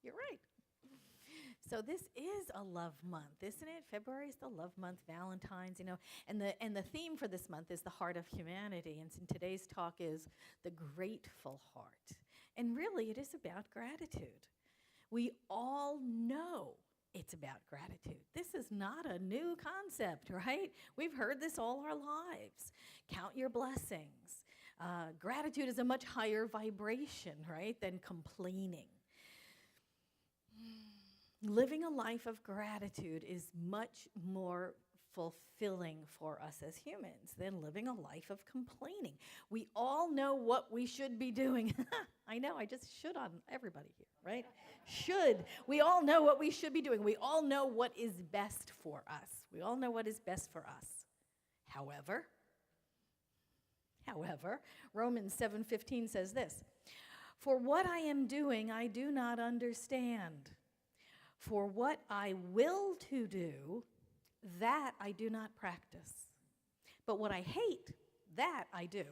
You're right. So this is a love month, isn't it? February is the love month, Valentine's, and the theme for this month is the heart of humanity. And so today's talk is the grateful heart. And really, it is about gratitude. We all know it's about gratitude. This is not a new concept, right? We've heard this all our lives. Count your blessings. Gratitude is a much higher vibration, right, than complaining. Living a life of gratitude is much more fulfilling for us as humans than living a life of complaining. We all know what we should be doing. I know, I just should on everybody here, right? Should. We all know what we should be doing. We all know what is best for us. We all know what is best for us. However, Romans 7:15 says this, "For what I am doing, I do not understand. For what I will to do, that I do not practice. But what I hate, that I do."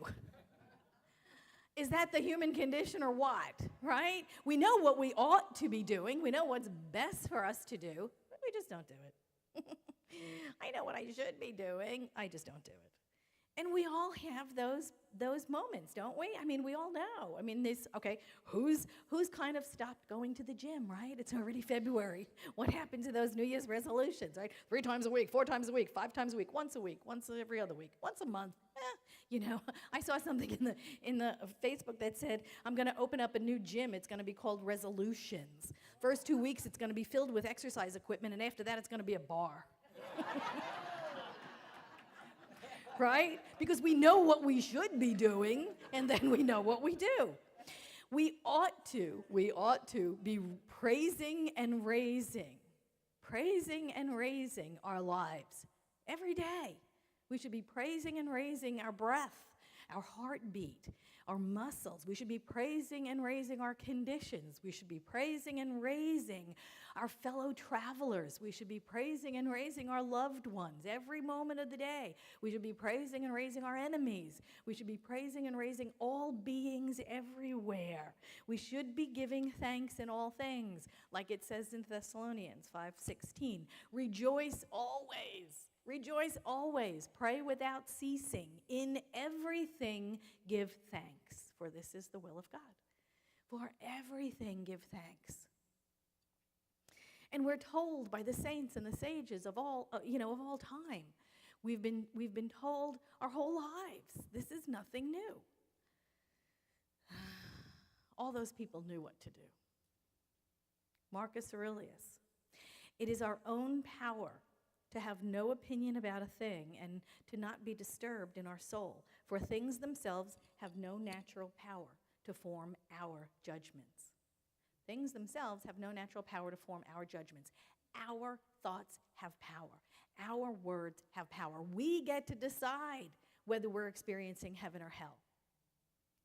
Is that the human condition or what, right? We know what we ought to be doing. We know what's best for us to do, but we just don't do it. I know what I should be doing. I just don't do it. And we all have those moments, don't we? I mean, we all know. I mean, who's kind of stopped going to the gym, right? It's already February. What happened to those New Year's resolutions, right? 3 times a week, 4 times a week, 5 times a week, once every other week, once a month. I saw something in the Facebook that said, I'm going to open up a new gym. It's going to be called Resolutions. First 2 weeks, it's going to be filled with exercise equipment, and after that, it's going to be a bar. Right? Because we know what we should be doing, and then we know what we do. We ought to be praising and raising our lives every day. We should be praising and raising our breath, our heartbeat, our muscles. We should be praising and raising our conditions. We should be praising and raising our fellow travelers. We should be praising and raising our loved ones every moment of the day. We should be praising and raising our enemies. We should be praising and raising all beings everywhere. We should be giving thanks in all things, like it says in Thessalonians 5:16. Rejoice always. Rejoice always. Pray without ceasing. In everything give thanks, for this is the will of God. For everything give thanks. And we're told by the saints and the sages of all time. We've been told our whole lives. This is nothing new. All those people knew what to do. Marcus Aurelius. It is our own power to have no opinion about a thing and to not be disturbed in our soul, for things themselves have no natural power to form our judgments. Things themselves have no natural power to form our judgments. Our thoughts have power. Our words have power. We get to decide whether we're experiencing heaven or hell.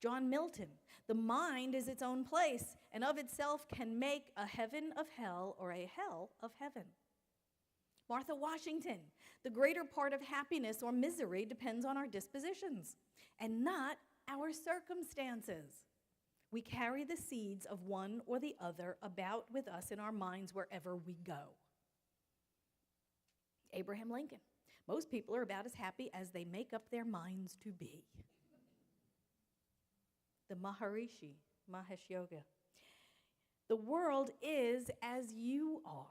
John Milton, the mind is its own place and of itself can make a heaven of hell or a hell of heaven. Martha Washington, the greater part of happiness or misery depends on our dispositions and not our circumstances. We carry the seeds of one or the other about with us in our minds wherever we go. Abraham Lincoln, most people are about as happy as they make up their minds to be. The Maharishi, Mahesh Yoga, the world is as you are.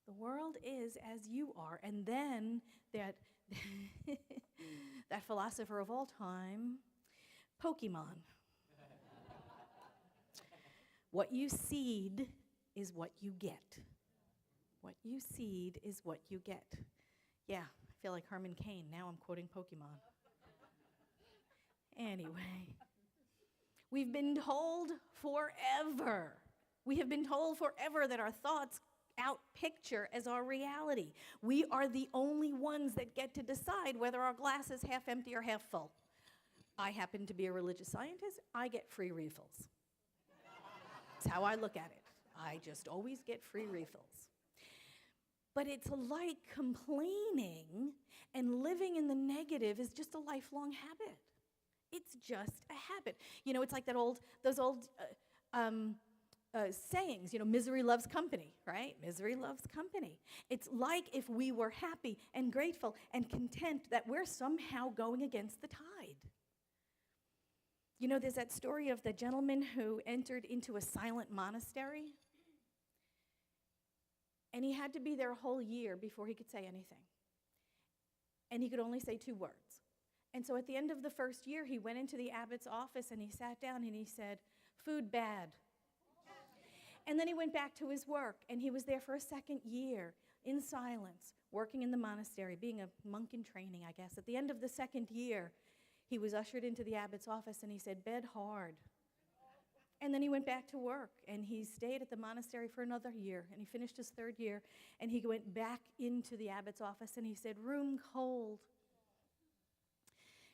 The world is as you are. And then that, that philosopher of all time, Pokemon. What you seed is what you get. What you seed is what you get. Yeah, I feel like Herman Cain. Now I'm quoting Pokemon. Anyway, we've been told forever. We have been told forever that our thoughts outpicture as our reality. We are the only ones that get to decide whether our glass is half empty or half full. I happen to be a religious scientist. I get free refills. That's how I look at it. I just always get free refills. But it's like complaining and living in the negative is just a lifelong habit. It's just a habit. You know, it's like those old sayings, misery loves company, right? Misery loves company. It's like if we were happy and grateful and content that we're somehow going against the tide. There's that story of the gentleman who entered into a silent monastery, and he had to be there a whole year before he could say anything. And he could only say 2 words. And so at the end of the first year, he went into the abbot's office and he sat down and he said, "Food bad." And then he went back to his work, and he was there for a second year in silence, working in the monastery, being a monk in training, I guess. At the end of the second year, he was ushered into the abbot's office, and he said, "Bed hard." And then he went back to work, and he stayed at the monastery for another year, and he finished his 3rd year, and he went back into the abbot's office, and he said, "Room cold."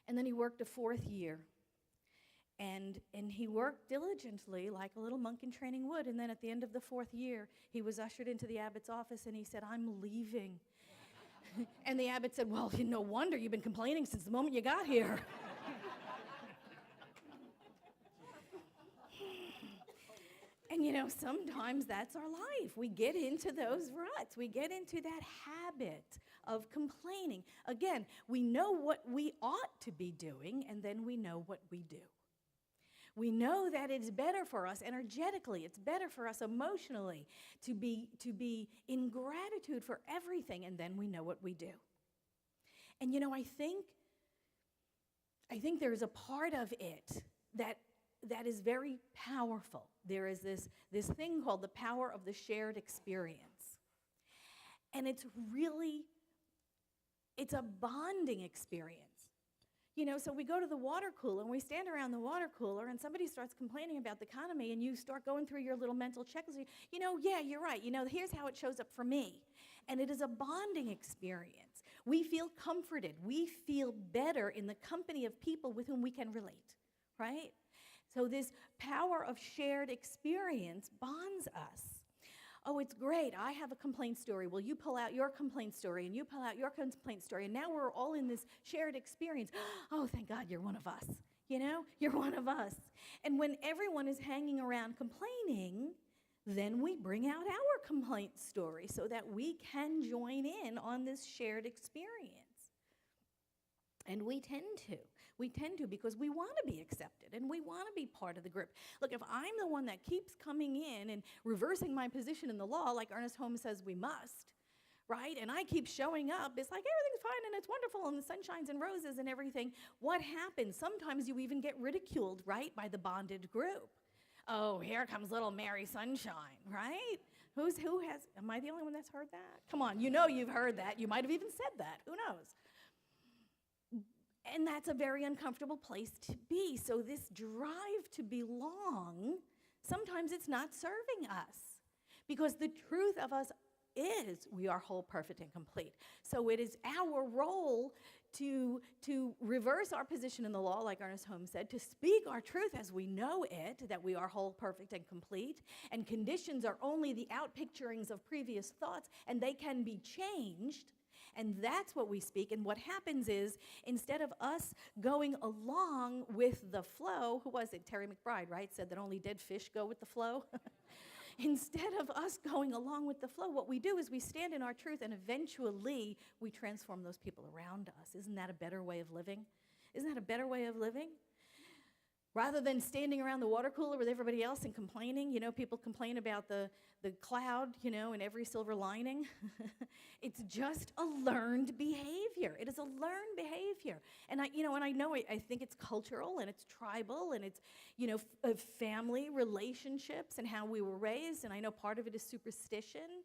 And then he worked a 4th year. And he worked diligently like a little monk in training would. And then at the end of the 4th year, he was ushered into the abbot's office, and he said, "I'm leaving." And the abbot said, "Well, no wonder you've been complaining since the moment you got here." And sometimes that's our life. We get into those ruts. We get into that habit of complaining. Again, we know what we ought to be doing, and then we know what we do. We know that it's better for us energetically, it's better for us emotionally to be in gratitude for everything, and then we know what we do. And I think there's a part of it that is very powerful. There is this thing called the power of the shared experience. And it's a bonding experience. So we go to the water cooler, and we stand around the water cooler, and somebody starts complaining about the economy, and you start going through your little mental checklist. Yeah, you're right. Here's how it shows up for me. And it is a bonding experience. We feel comforted. We feel better in the company of people with whom we can relate, right? So this power of shared experience bonds us. Oh, it's great. I have a complaint story. Well, you pull out your complaint story, and you pull out your complaint story, and now we're all in this shared experience. Oh, thank God you're one of us. You're one of us. And when everyone is hanging around complaining, then we bring out our complaint story so that we can join in on this shared experience. And we tend to. We tend to because we want to be accepted and we want to be part of the group. Look, if I'm the one that keeps coming in and reversing my position in the law, like Ernest Holmes says we must, right? And I keep showing up, it's like everything's fine and it's wonderful and the sun shines and roses and everything. What happens? Sometimes you even get ridiculed, right, by the bonded group. Oh, here comes little Mary Sunshine, right? Am I the only one that's heard that? Come on, you've heard that. You might have even said that. Who knows? And that's a very uncomfortable place to be. So this drive to belong, sometimes it's not serving us. Because the truth of us is we are whole, perfect, and complete. So it is our role to reverse our position in the law, like Ernest Holmes said, to speak our truth as we know it, that we are whole, perfect, and complete. And conditions are only the outpicturings of previous thoughts, and they can be changed. And that's what we speak. And what happens is, instead of us going along with the flow, who was it? Terry McBride, right? Said that only dead fish go with the flow. Instead of us going along with the flow, what we do is we stand in our truth, and eventually we transform those people around us. Isn't that a better way of living? Isn't that a better way of living? Rather than standing around the water cooler with everybody else and complaining, people complain about the cloud, in every silver lining. It's just a learned behavior. It is a learned behavior. And I think it's cultural and it's tribal and it's, family relationships and how we were raised. And I know part of it is superstition.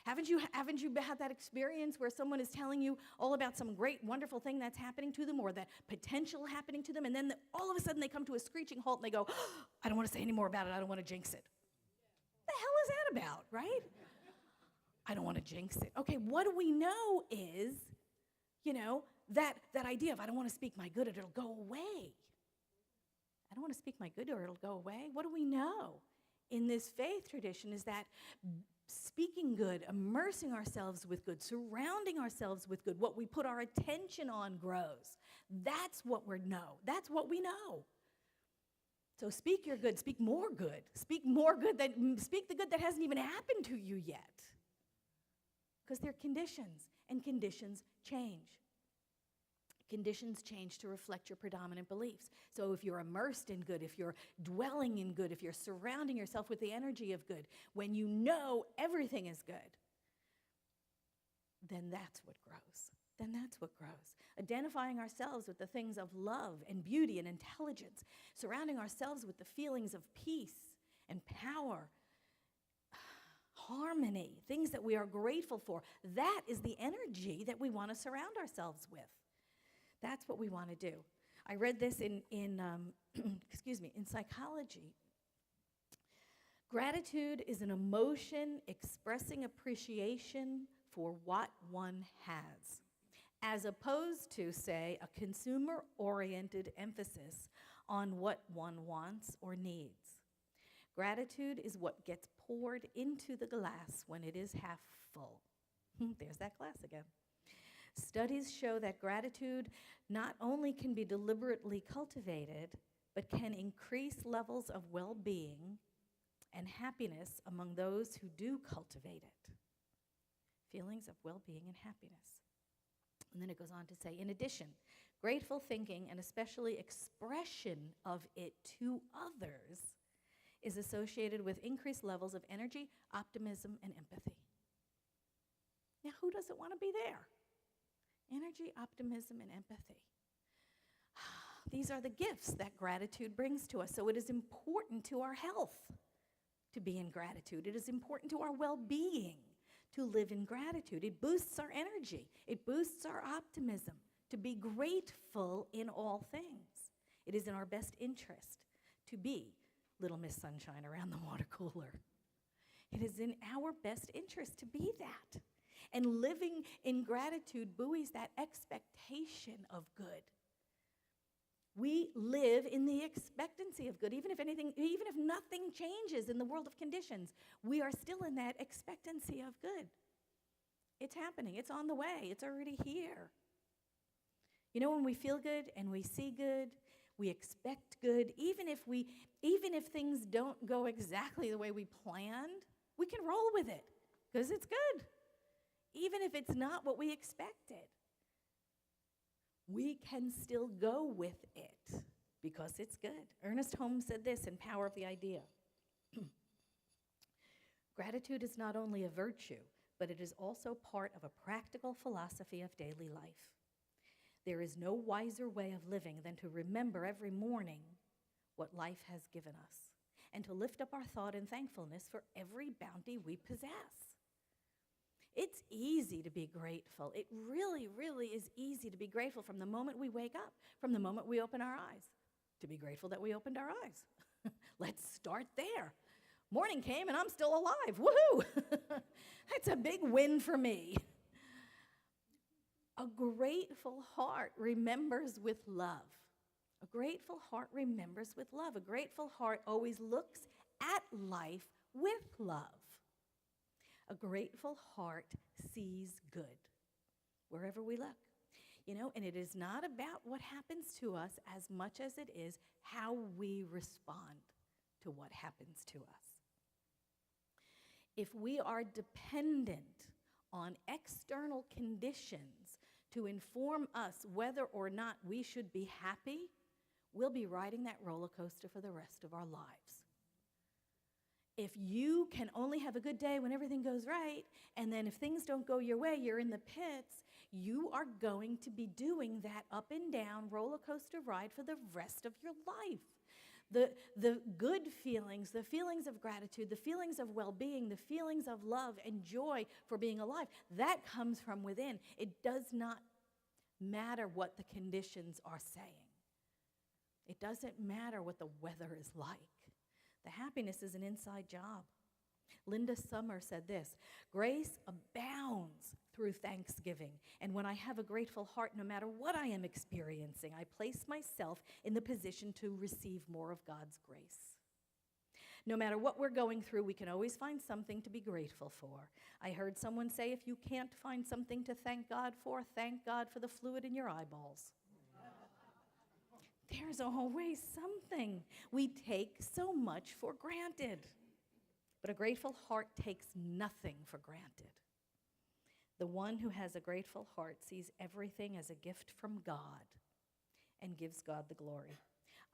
Haven't you had that experience where someone is telling you all about some great, wonderful thing that's happening to them or that potential happening to them, and then all of a sudden they come to a screeching halt and they go, I don't want to say any more about it. I don't want to jinx it. What the hell is that about, right? I don't want to jinx it. Okay, what do we know is, that idea of I don't want to speak my good or it'll go away. I don't want to speak my good or it'll go away. What do we know in this faith tradition is that speaking good, immersing ourselves with good, surrounding ourselves with good, what we put our attention on grows. That's what we know. That's what we know. So speak your good, speak more good. Speak more good, speak the good that hasn't even happened to you yet. Because they're conditions, and conditions change. Conditions change to reflect your predominant beliefs. So if you're immersed in good, if you're dwelling in good, if you're surrounding yourself with the energy of good, when you know everything is good, then that's what grows. Then that's what grows. Identifying ourselves with the things of love and beauty and intelligence, surrounding ourselves with the feelings of peace and power, harmony, things that we are grateful for. That is the energy that we want to surround ourselves with. That's what we want to do. I read this in psychology. Gratitude is an emotion expressing appreciation for what one has, as opposed to, say, a consumer-oriented emphasis on what one wants or needs. Gratitude is what gets poured into the glass when it is half full. There's that glass again. Studies show that gratitude not only can be deliberately cultivated, but can increase levels of well-being and happiness among those who do cultivate it. Feelings of well-being and happiness. And then it goes on to say, in addition, grateful thinking, and especially expression of it to others, is associated with increased levels of energy, optimism, and empathy. Now, who doesn't want to be there? Energy, optimism, and empathy. These are the gifts that gratitude brings to us. So it is important to our health to be in gratitude. It is important to our well-being to live in gratitude. It boosts our energy. It boosts our optimism to be grateful in all things. It is in our best interest to be Little Miss Sunshine around the water cooler. It is in our best interest to be that. And living in gratitude buoys that expectation of good. We live in the expectancy of good. Even if nothing changes in the world of conditions, we are still in that expectancy of good. It's happening. It's on the way. It's already here. You know, when we feel good and we see good, we expect good, even if things don't go exactly the way we planned, we can roll with it because it's good. Even if it's not what we expected, we can still go with it because it's good. Ernest Holmes said this in Power of the Idea. Gratitude is not only a virtue, but it is also part of a practical philosophy of daily life. There is no wiser way of living than to remember every morning what life has given us and to lift up our thought in thankfulness for every bounty we possess. It's easy to be grateful. It really, really is easy to be grateful from the moment we wake up, from the moment we open our eyes. To be grateful that we opened our eyes. Let's start there. Morning came and I'm still alive. Woohoo! That's a big win for me. A grateful heart remembers with love. A grateful heart remembers with love. A grateful heart always looks at life with love. A grateful heart sees good wherever we look. You know, and it is not about what happens to us as much as it is how we respond to what happens to us. If we are dependent on external conditions to inform us whether or not we should be happy, we'll be riding that roller coaster for the rest of our lives. If you can only have a good day when everything goes right, and then if things don't go your way, you're in the pits, you are going to be doing that up and down roller coaster ride for the rest of your life. The good feelings, the feelings of gratitude, the feelings of well-being, the feelings of love and joy for being alive, that comes from within. It does not matter what the conditions are saying. It doesn't matter what the weather is like. The happiness is an inside job. Linda Summer said this, "Grace abounds through thanksgiving, and when I have a grateful heart, no matter what I am experiencing, I place myself in the position to receive more of God's grace." No matter what we're going through, we can always find something to be grateful for. I heard someone say, if you can't find something to thank God for the fluid in your eyeballs. There's always something. We take so much for granted. But a grateful heart takes nothing for granted. The one who has a grateful heart sees everything as a gift from God and gives God the glory.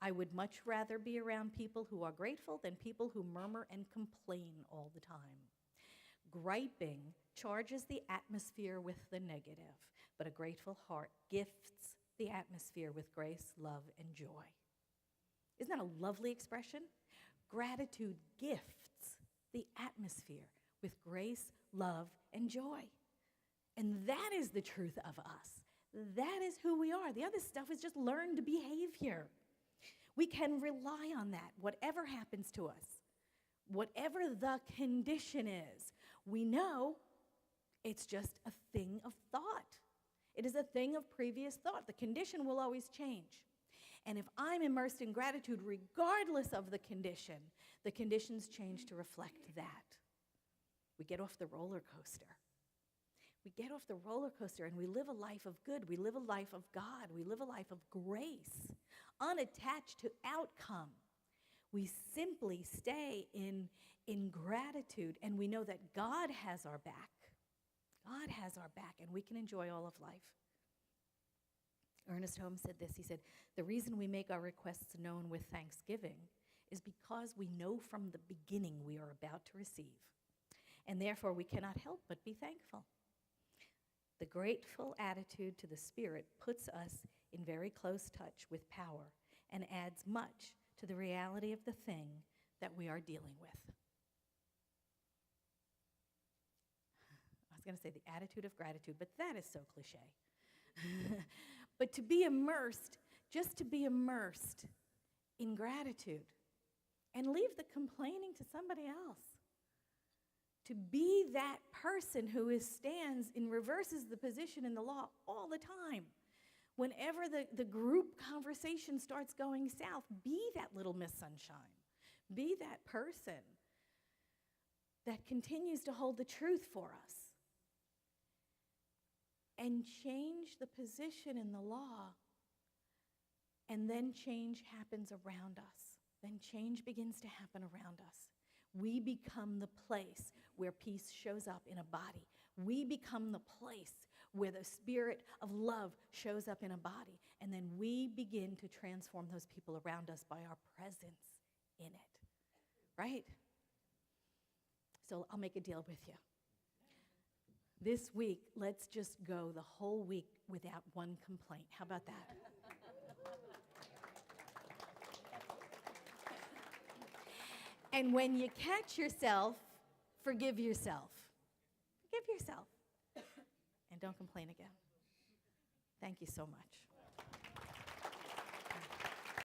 I would much rather be around people who are grateful than people who murmur and complain all the time. Griping charges the atmosphere with the negative, but a grateful heart gifts the atmosphere with grace, love, and joy. Isn't that a lovely expression? Gratitude gifts the atmosphere with grace, love, and joy. And that is the truth of us. That is who we are. The other stuff is just learned behavior. We can rely on that, whatever happens to us, whatever the condition is. We know it's just a thing of thought. It is a thing of previous thought. The condition will always change. And if I'm immersed in gratitude, regardless of the conditions change to reflect that. We get off the roller coaster. We get off the roller coaster and we live a life of good. We live a life of God. We live a life of grace, unattached to outcome. We simply stay in gratitude, and we know that God has our back. God has our back, and we can enjoy all of life. Ernest Holmes said this. He said, the reason we make our requests known with thanksgiving is because we know from the beginning we are about to receive, and therefore we cannot help but be thankful. The grateful attitude to the Spirit puts us in very close touch with power and adds much to the reality of the thing that we are dealing with. I was going to say the attitude of gratitude, but that is so cliche. But to be immersed, just to be immersed in gratitude and leave the complaining to somebody else. To be that person who stands and reverses the position in the law all the time. Whenever the group conversation starts going south, be that little Miss Sunshine. Be that person that continues to hold the truth for us. And change the position in the law. And then change happens around us. Then change begins to happen around us. We become the place where peace shows up in a body. We become the place where the spirit of love shows up in a body. And then we begin to transform those people around us by our presence in it. Right? So I'll make a deal with you. This week, let's just go the whole week without one complaint. How about that? And when you catch yourself, forgive yourself. Forgive yourself. And don't complain again. Thank you so much.